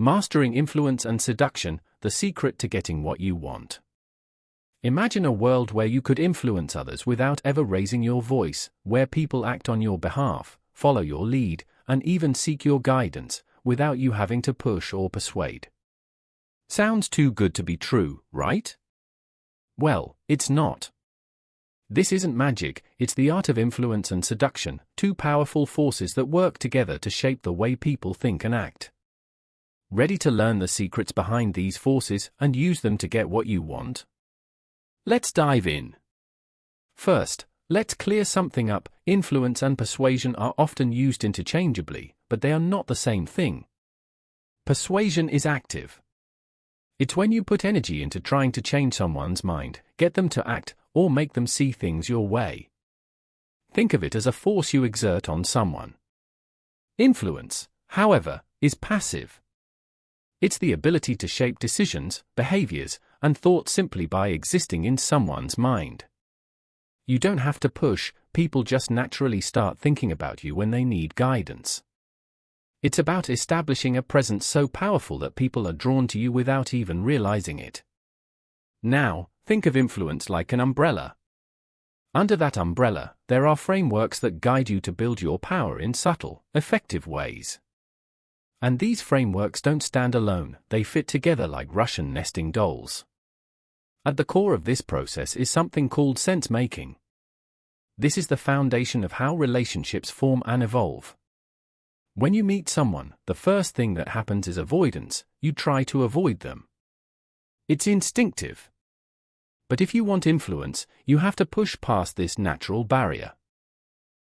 Mastering influence and seduction, the secret to getting what you want. Imagine a world where you could influence others without ever raising your voice, where people act on your behalf, follow your lead, and even seek your guidance, without you having to push or persuade. Sounds too good to be true, right? Well, it's not. This isn't magic, it's the art of influence and seduction, two powerful forces that work together to shape the way people think and act. Ready to learn the secrets behind these forces and use them to get what you want? Let's dive in. First, let's clear something up. Influence and persuasion are often used interchangeably, but they are not the same thing. Persuasion is active. It's when you put energy into trying to change someone's mind, get them to act, or make them see things your way. Think of it as a force you exert on someone. Influence, however, is passive. It's the ability to shape decisions, behaviors, and thoughts simply by existing in someone's mind. You don't have to push, people just naturally start thinking about you when they need guidance. It's about establishing a presence so powerful that people are drawn to you without even realizing it. Now, think of influence like an umbrella. Under that umbrella, there are frameworks that guide you to build your power in subtle, effective ways. And these frameworks don't stand alone, they fit together like Russian nesting dolls. At the core of this process is something called sense-making. This is the foundation of how relationships form and evolve. When you meet someone, the first thing that happens is avoidance. You try to avoid them. It's instinctive. But if you want influence, you have to push past this natural barrier.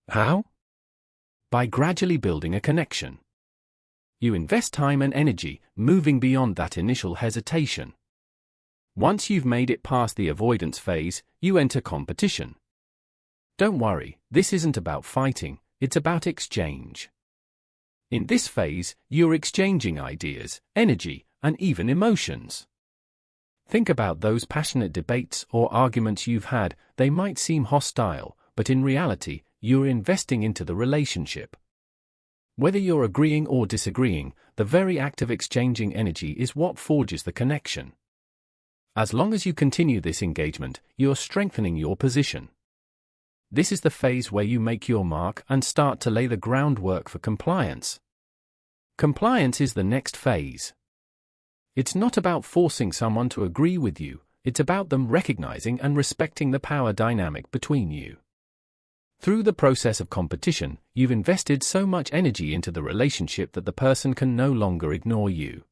How? By gradually building a connection. You invest time and energy, moving beyond that initial hesitation. Once you've made it past the avoidance phase, you enter competition. Don't worry, this isn't about fighting, it's about exchange. In this phase, you're exchanging ideas, energy, and even emotions. Think about those passionate debates or arguments you've had. They might seem hostile, but in reality, you're investing into the relationship. Whether you're agreeing or disagreeing, the very act of exchanging energy is what forges the connection. As long as you continue this engagement, you're strengthening your position. This is the phase where you make your mark and start to lay the groundwork for compliance. Compliance is the next phase. It's not about forcing someone to agree with you, it's about them recognizing and respecting the power dynamic between you. Through the process of competition, you've invested so much energy into the relationship that the person can no longer ignore you.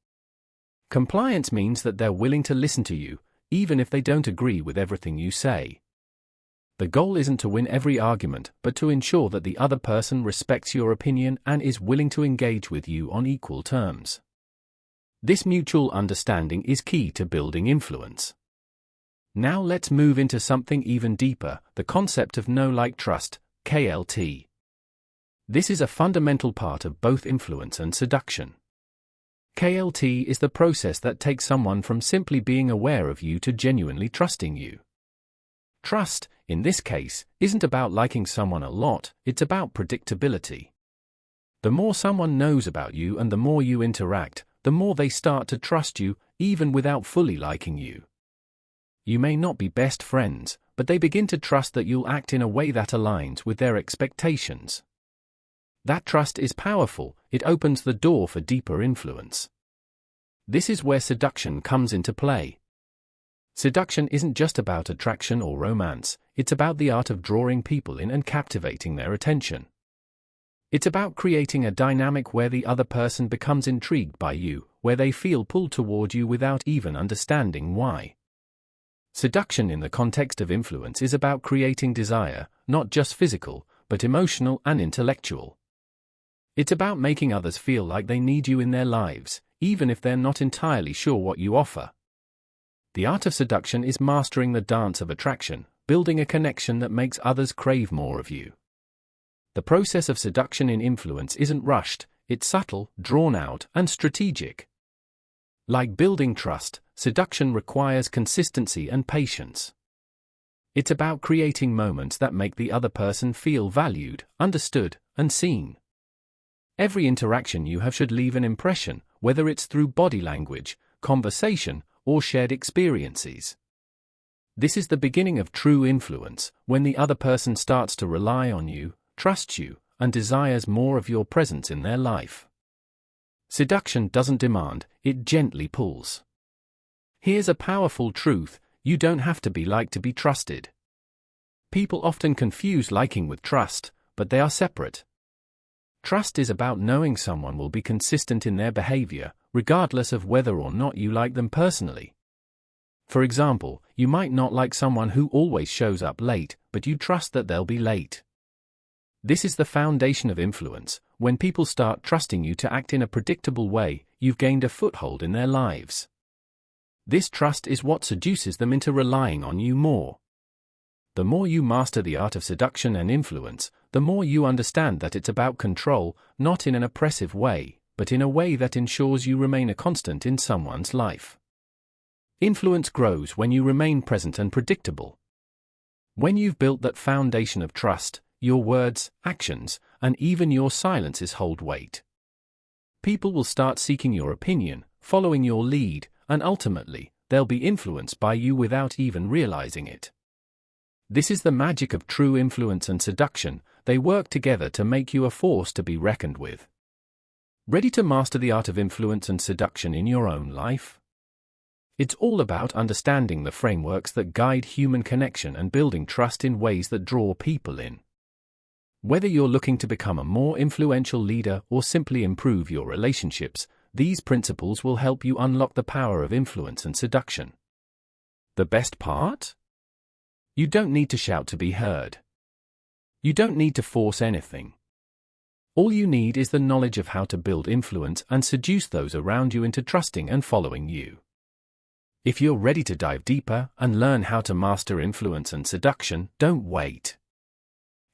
Compliance means that they're willing to listen to you, even if they don't agree with everything you say. The goal isn't to win every argument, but to ensure that the other person respects your opinion and is willing to engage with you on equal terms. This mutual understanding is key to building influence. Now let's move into something even deeper, the concept of know-like trust, KLT. This is a fundamental part of both influence and seduction. KLT is the process that takes someone from simply being aware of you to genuinely trusting you. Trust, in this case, isn't about liking someone a lot, it's about predictability. The more someone knows about you and the more you interact, the more they start to trust you, even without fully liking you. You may not be best friends, but they begin to trust that you'll act in a way that aligns with their expectations. That trust is powerful, it opens the door for deeper influence. This is where seduction comes into play. Seduction isn't just about attraction or romance, it's about the art of drawing people in and captivating their attention. It's about creating a dynamic where the other person becomes intrigued by you, where they feel pulled toward you without even understanding why. Seduction in the context of influence is about creating desire, not just physical, but emotional and intellectual. It's about making others feel like they need you in their lives, even if they're not entirely sure what you offer. The art of seduction is mastering the dance of attraction, building a connection that makes others crave more of you. The process of seduction in influence isn't rushed, it's subtle, drawn out, and strategic. Like building trust, seduction requires consistency and patience. It's about creating moments that make the other person feel valued, understood, and seen. Every interaction you have should leave an impression, whether it's through body language, conversation, or shared experiences. This is the beginning of true influence, when the other person starts to rely on you, trusts you, and desires more of your presence in their life. Seduction doesn't demand, it gently pulls. Here's a powerful truth: you don't have to be liked to be trusted. People often confuse liking with trust, but they are separate. Trust is about knowing someone will be consistent in their behavior, regardless of whether or not you like them personally. For example, you might not like someone who always shows up late, but you trust that they'll be late. This is the foundation of influence. When people start trusting you to act in a predictable way, you've gained a foothold in their lives. This trust is what seduces them into relying on you more. The more you master the art of seduction and influence, the more you understand that it's about control, not in an oppressive way, but in a way that ensures you remain a constant in someone's life. Influence grows when you remain present and predictable. When you've built that foundation of trust, your words, actions, and even your silences hold weight. People will start seeking your opinion, following your lead, and ultimately, they'll be influenced by you without even realizing it. This is the magic of true influence and seduction. They work together to make you a force to be reckoned with. Ready to master the art of influence and seduction in your own life? It's all about understanding the frameworks that guide human connection and building trust in ways that draw people in. Whether you're looking to become a more influential leader or simply improve your relationships, these principles will help you unlock the power of influence and seduction. The best part? You don't need to shout to be heard. You don't need to force anything. All you need is the knowledge of how to build influence and seduce those around you into trusting and following you. If you're ready to dive deeper and learn how to master influence and seduction, don't wait.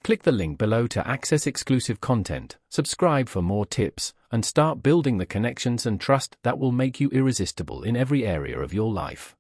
Click the link below to access exclusive content, subscribe for more tips, and start building the connections and trust that will make you irresistible in every area of your life.